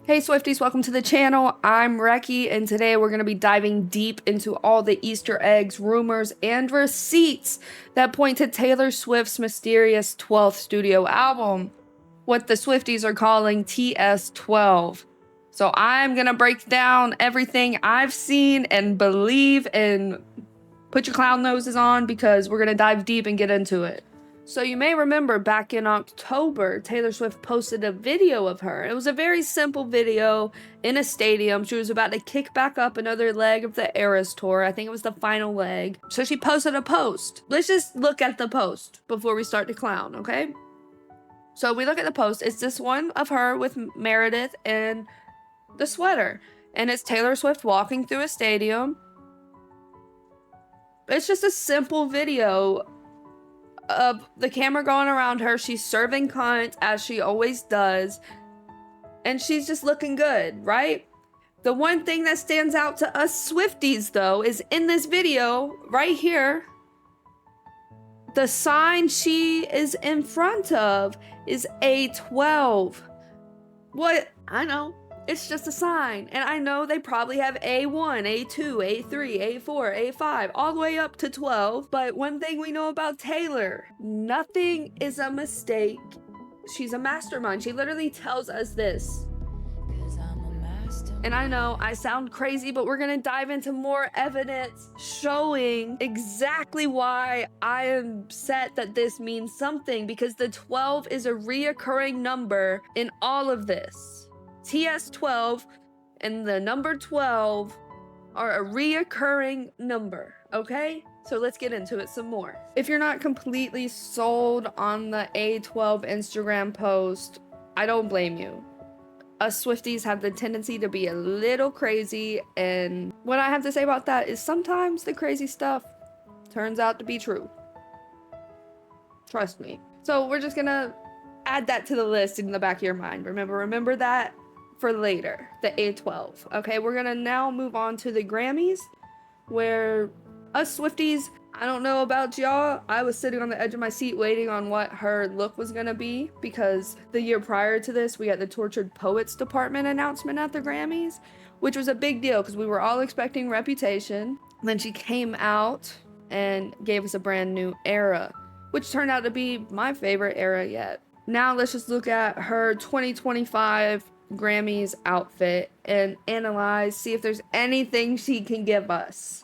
Hey Swifties, welcome to the channel. I'm Wrecky, and today we're going to be diving deep into all the Easter eggs, rumors, and receipts that point to Taylor Swift's mysterious 12th studio album, what the Swifties are calling TS12. So I'm going to break down everything I've seen and believe, and put your clown noses on because we're going to dive deep and get into it. So you may remember back in October, Taylor Swift posted a video of her. It was a very simple video in a stadium. She was about to kick back up another leg of the Eras tour. I think it was the final leg. So she posted a post. Let's just look at the post before we start to clown, okay? So we look at the post. It's this one of her with Meredith and the sweater. And it's Taylor Swift walking through a stadium. It's just a simple video of the camera going around her. She's serving content as she always does, and she's just looking good, right? The one thing that stands out to us Swifties though is in this video right here, the sign she is in front of is A12. What? I know, it's just a sign, and I know they probably have A1, A2, A3, A4, A5, all the way up to 12, but one thing we know about Taylor, nothing is a mistake. She's a mastermind. She literally tells us this. And I know I sound crazy, but we're gonna dive into more evidence showing exactly why I am set that this means something, because the 12 is a reoccurring number in all of this. TS12 and the number 12 are a reoccurring number, okay? So let's get into it some more. If you're not completely sold on the A12 Instagram post, I don't blame you. Us Swifties have the tendency to be a little crazy, and what I have to say about that is sometimes the crazy stuff turns out to be true. Trust me. So we're just gonna add that to the list in the back of your mind. Remember that for later, the A12. Okay, we're gonna now move on to the Grammys, where us Swifties, I don't know about y'all, I was sitting on the edge of my seat waiting on what her look was gonna be, because the year prior to this, we had the Tortured Poets Department announcement at the Grammys, which was a big deal because we were all expecting Reputation. Then she came out and gave us a brand new era, which turned out to be my favorite era yet. Now let's just look at her 2025 Grammys outfit and analyze, see if there's anything she can give us.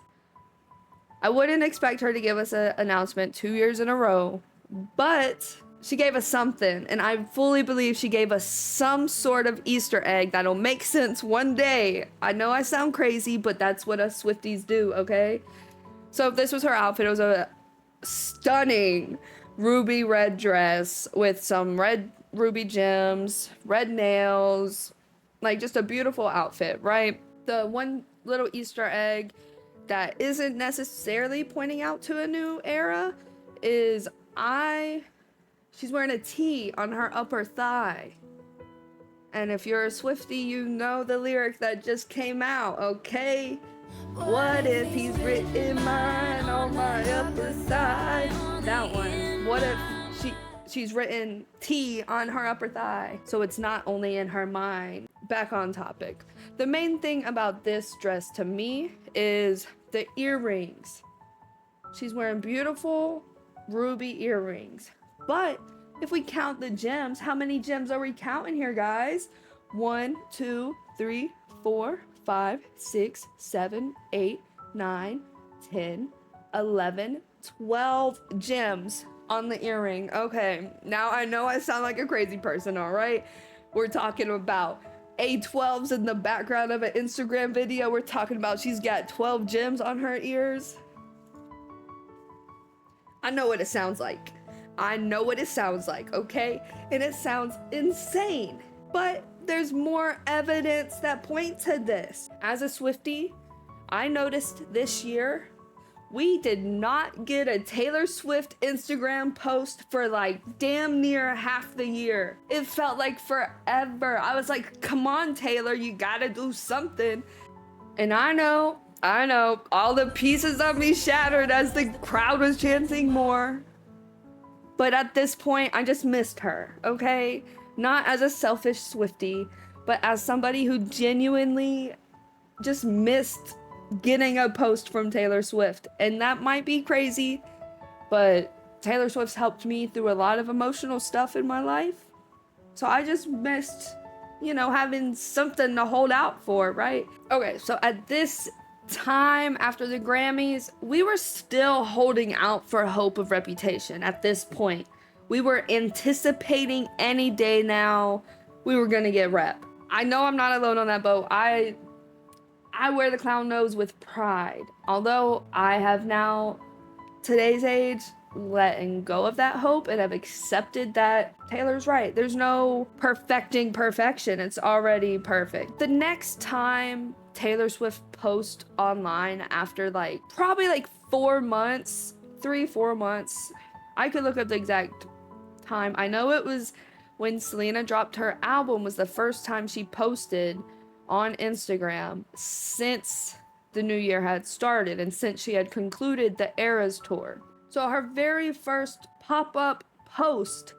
I wouldn't expect her to give us an announcement 2 years in a row, but she gave us something, and I fully believe she gave us some sort of Easter egg that'll make sense one day. I know I sound crazy, but that's what us Swifties do, okay? So if this was her outfit, it was a stunning ruby red dress with some red ruby gems, red nails, like just a beautiful outfit, right? The one little Easter egg that isn't necessarily pointing out to a new era is she's wearing a T on her upper thigh. And if you're a Swiftie, you know the lyric that just came out, okay? What if he's written mine on my upper thigh? That one. What if she's written T on her upper thigh, so it's not only in her mind. Back on topic. The main thing about this dress to me is the earrings. She's wearing beautiful ruby earrings. But if we count the gems, how many gems are we counting here, guys? 1, 2, 3, 4, 5, 6, 7, 8, 9, 10, 11, 12 gems on the earring. Okay, now I know I sound like a crazy person, all right? We're talking about A12s in the background of an Instagram video. We're talking about she's got 12 gems on her ears. I know what it sounds like. I know what it sounds like, okay? And it sounds insane. But there's more evidence that point to this. As a Swiftie, I noticed this year we did not get a Taylor Swift Instagram post for like damn near half the year. It felt like forever. I was like, come on, Taylor, you gotta do something. And I know, all the pieces of me shattered as the crowd was chanting more. But at this point, I just missed her, okay? Not as a selfish Swiftie, but but as somebody who genuinely just missed getting a post from Taylor Swift, and that might be crazy, but Taylor Swift's helped me through a lot of emotional stuff in my life. So I just missed, having something to hold out for, right? Okay, so at this time after the Grammys, we were still holding out for hope of Reputation at this point. We were anticipating any day now we were gonna get Rep. I know I'm not alone on that boat. I wear the clown nose with pride. Although I have now, today's age, letting go of that hope and have accepted that Taylor's right. There's no perfecting perfection. It's already perfect. The next time Taylor Swift posts online after probably 4 months, 3-4 months, I could look up the exact time. I know it was when Selena dropped her album was the first time she posted on Instagram since the new year had started and since she had concluded the Eras tour. So her very first pop-up post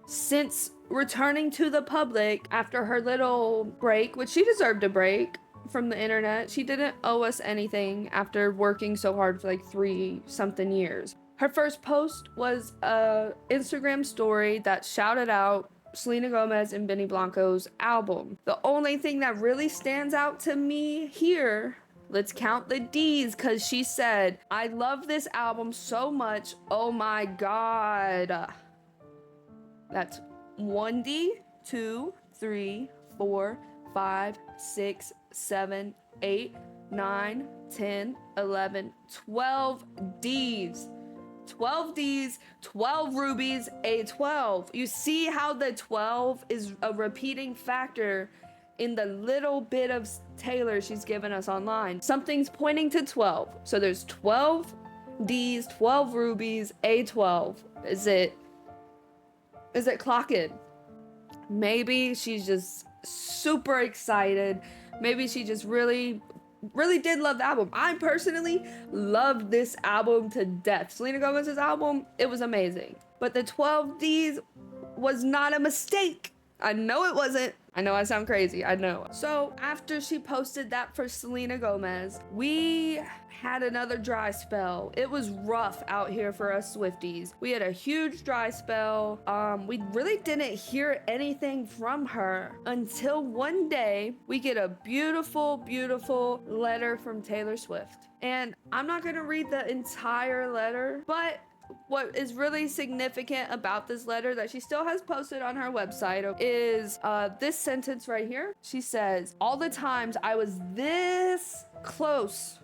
since returning to the public after her little break, which she deserved a break from the internet. She didn't owe us anything after working so hard for 3-something years. Her first post was a Instagram story that shouted out Selena Gomez and Benny Blanco's album. The only thing that really stands out to me here, let's count the D's, because she said, "I love this album so much, oh my god." That's 1 D, 2, 3, 4, 5, 6, 7, 8, 9, 10, 11, 12 D's. 12 D's, 12 rubies, a 12. You see how the 12 is a repeating factor in the little bit of Taylor she's given us online. Something's pointing to 12. So there's 12 D's, 12 rubies, a 12. Is it clocking? Maybe she's just super excited. Maybe she just really did love the album. I personally loved this album to death. Selena Gomez's album, it was amazing. But the 12 D's was not a mistake. I know it wasn't. I know I sound crazy, I know. So after she posted that for Selena Gomez, we had another dry spell. It was rough out here for us Swifties. We had a huge dry spell. We really didn't hear anything from her until one day we get a beautiful, beautiful letter from Taylor Swift. And I'm not gonna read the entire letter, but what is really significant about this letter that she still has posted on her website is this sentence right here. She says, "All the times I was this close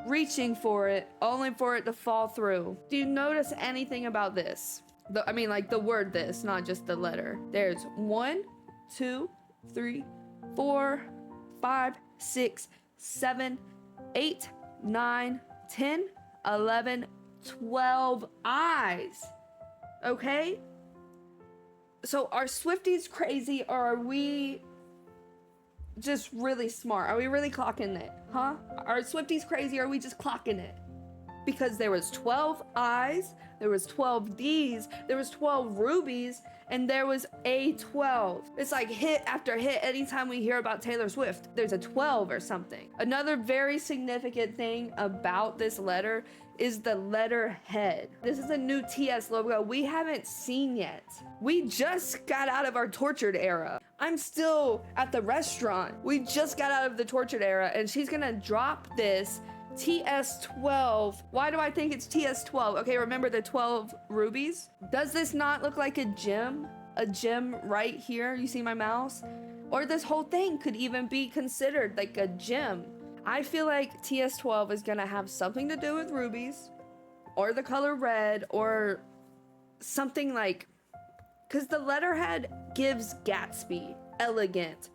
reaching for it, only for it to fall through." Do you notice anything about this? The word this, not just the letter. There's 1, 2, 3, 4, 5, 6, 7, 8, 9, 10, 11, 12 eyes. Okay? So are Swifties crazy, or are we just really smart? Are we really clocking it? Huh? Are Swifties crazy, or are we just clocking it? Because there was 12 eyes, there was 12 D's, there was 12 rubies, and there was a 12. It's like hit after hit. Anytime we hear about Taylor Swift, there's a 12 or something. Another very significant thing about this letter is the letterhead. This is a new TS logo we haven't seen yet. We just got out of our tortured era. I'm still at the restaurant. We just got out of the tortured era, and she's gonna drop this TS12. Why do I think it's TS12? Okay, remember the 12 rubies? Does this not look like a gem? A gem right here? You see my mouse? Or this whole thing could even be considered like a gem. I feel like TS12 is gonna have something to do with rubies, or the color red, or something because the letterhead gives Gatsby, elegant,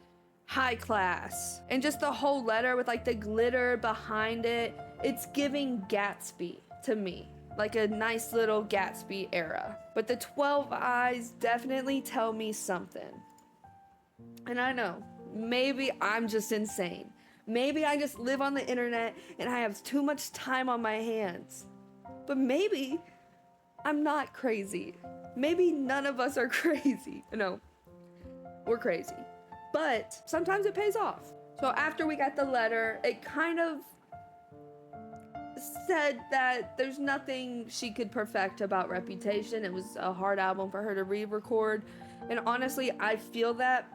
high class, and just the whole letter with the glitter behind it, it's giving Gatsby to me, like a nice little Gatsby era. But the 12 eyes definitely tell me something. And I know, maybe I'm just insane. Maybe I just live on the internet and I have too much time on my hands. But maybe I'm not crazy. Maybe none of us are crazy. No, we're crazy. but sometimes it pays off. So after we got the letter, it kind of said that there's nothing she could perfect about Reputation. It was a hard album for her to re-record. And honestly, I feel that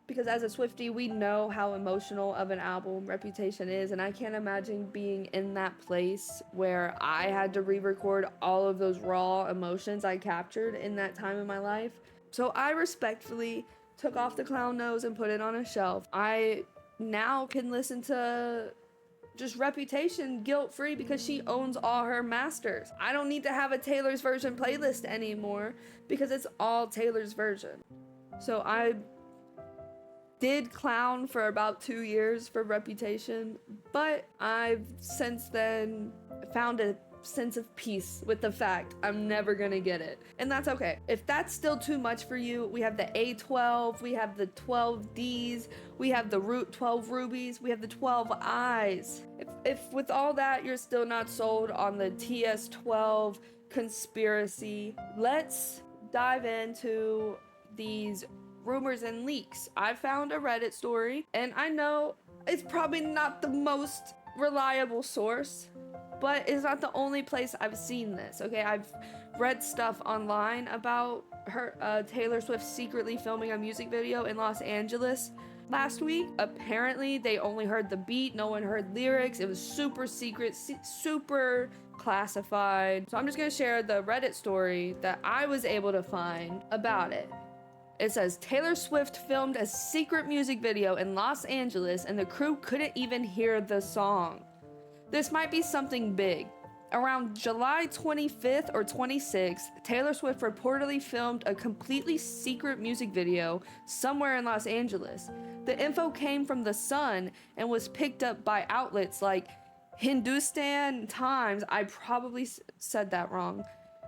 because as a Swiftie, we know how emotional of an album Reputation is. And I can't imagine being in that place where I had to re-record all of those raw emotions I captured in that time in my life. So I respectfully took off the clown nose and put it on a shelf. I now can listen to just Reputation guilt-free because she owns all her masters. I don't need to have a Taylor's version playlist anymore because it's all Taylor's version. So I did clown for about 2 years for Reputation, but I've since then found a sense of peace with the fact I'm never gonna get it. And that's okay. If that's still too much for you, we have the A12, we have the 12 Ds, we have the 12 rubies, we have the 12 Is. If with all that you're still not sold on the TS12 conspiracy, let's dive into these rumors and leaks. I found a Reddit story, and I know it's probably not the most reliable source, but it's not the only place I've seen this, okay? I've read stuff online about her, Taylor Swift secretly filming a music video in Los Angeles last week. Apparently, they only heard the beat, no one heard lyrics. It was super secret, super classified. So I'm just gonna share the Reddit story that I was able to find about it. It says, Taylor Swift filmed a secret music video in Los Angeles and the crew couldn't even hear the song. This might be something big. Around July 25th or 26th, Taylor Swift reportedly filmed a completely secret music video somewhere in Los Angeles. The info came from The Sun and was picked up by outlets like Hindustan Times. I probably said that wrong.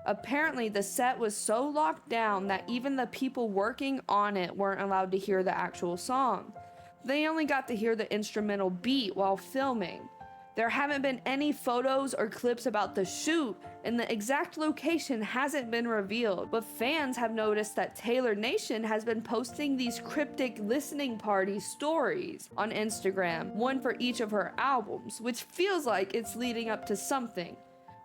Apparently, the set was so locked down that even the people working on it weren't allowed to hear the actual song. They only got to hear the instrumental beat while filming. There haven't been any photos or clips about the shoot, and the exact location hasn't been revealed, but fans have noticed that Taylor Nation has been posting these cryptic listening party stories on Instagram, one for each of her albums, which feels like it's leading up to something.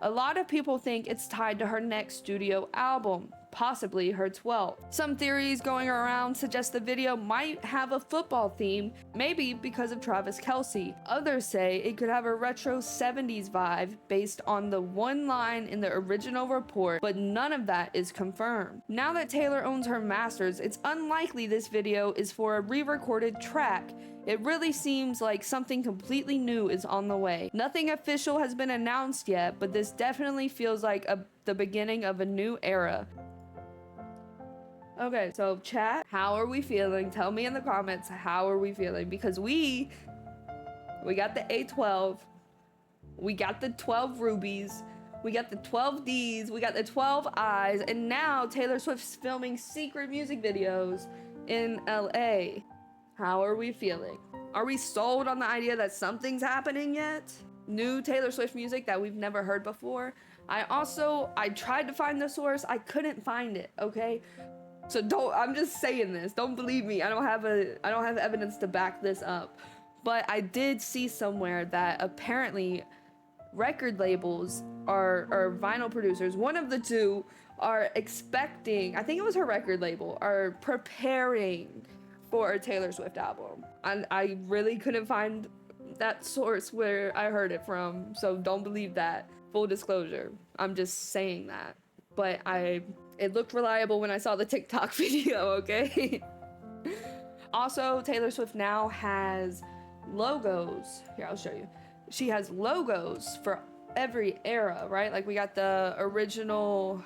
A lot of people think it's tied to her next studio album, possibly her 12th. Some theories going around suggest the video might have a football theme, maybe because of Travis Kelce. Others say it could have a retro 70s vibe based on the one line in the original report, but none of that is confirmed. Now that Taylor owns her masters, it's unlikely this video is for a re-recorded track. It really seems like something completely new is on the way. Nothing official has been announced yet, but this definitely feels like the beginning of a new era. Okay, so chat, how are we feeling? Tell me in the comments, how are we feeling? Because we got the A12, we got the 12 rubies, we got the 12 Ds, we got the 12 Is, and now Taylor Swift's filming secret music videos in LA. How are we feeling? Are we sold on the idea that something's happening yet? New Taylor Swift music that we've never heard before? I tried to find the source, I couldn't find it, okay? So I'm just saying this, don't believe me. I don't have evidence to back this up. But I did see somewhere that apparently record labels or vinyl producers, one of the two, are expecting, I think it was her record label, are preparing for a Taylor Swift album. And I really couldn't find that source where I heard it from, so don't believe that. Full disclosure, I'm just saying that. But it looked reliable when I saw the TikTok video, okay? Also, Taylor Swift now has logos. Here, I'll show you. She has logos for every era, right? Like we got the original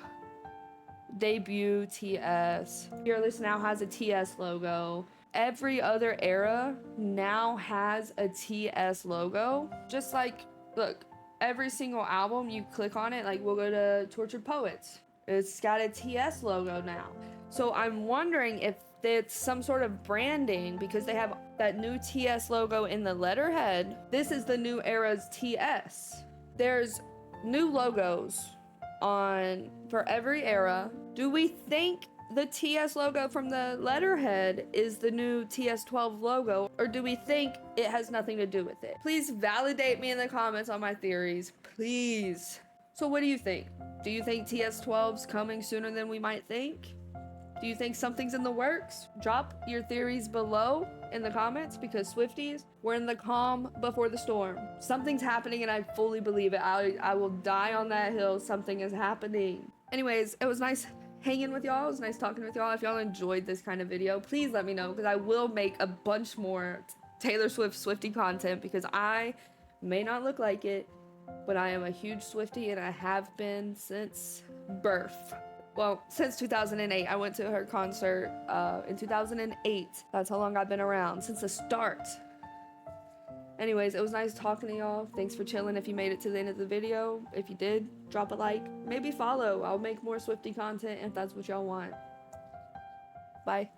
debut TS. Fearless now has a TS logo. Every other era now has a TS logo. Just like, look, every single album, you click on it, like we'll go to Tortured Poets. It's got a TS logo now. So I'm wondering if it's some sort of branding because they have that new TS logo in the letterhead. This is the new era's TS. There's new logos for every era. Do we think the TS logo from the letterhead is the new TS12 logo, or do we think it has nothing to do with it? Please validate me in the comments on my theories, please. So what do you think? Do you think TS12's coming sooner than we might think? Do you think something's in the works? Drop your theories below in the comments, because Swifties, we're in the calm before the storm. Something's happening and I fully believe it. I will die on that hill. Something is happening. Anyways, it was nice hanging with y'all. It was nice talking with y'all. If y'all enjoyed this kind of video, please let me know, because I will make a bunch more Taylor Swift Swiftie content, because I may not look like it, but I am a huge Swiftie and I have been since birth. Well, since 2008. I went to her concert in 2008. That's how long I've been around, since the start. Anyways, it was nice talking to y'all. Thanks for chilling if you made it to the end of the video. If you did, drop a like. Maybe follow. I'll make more Swiftie content if that's what y'all want. Bye.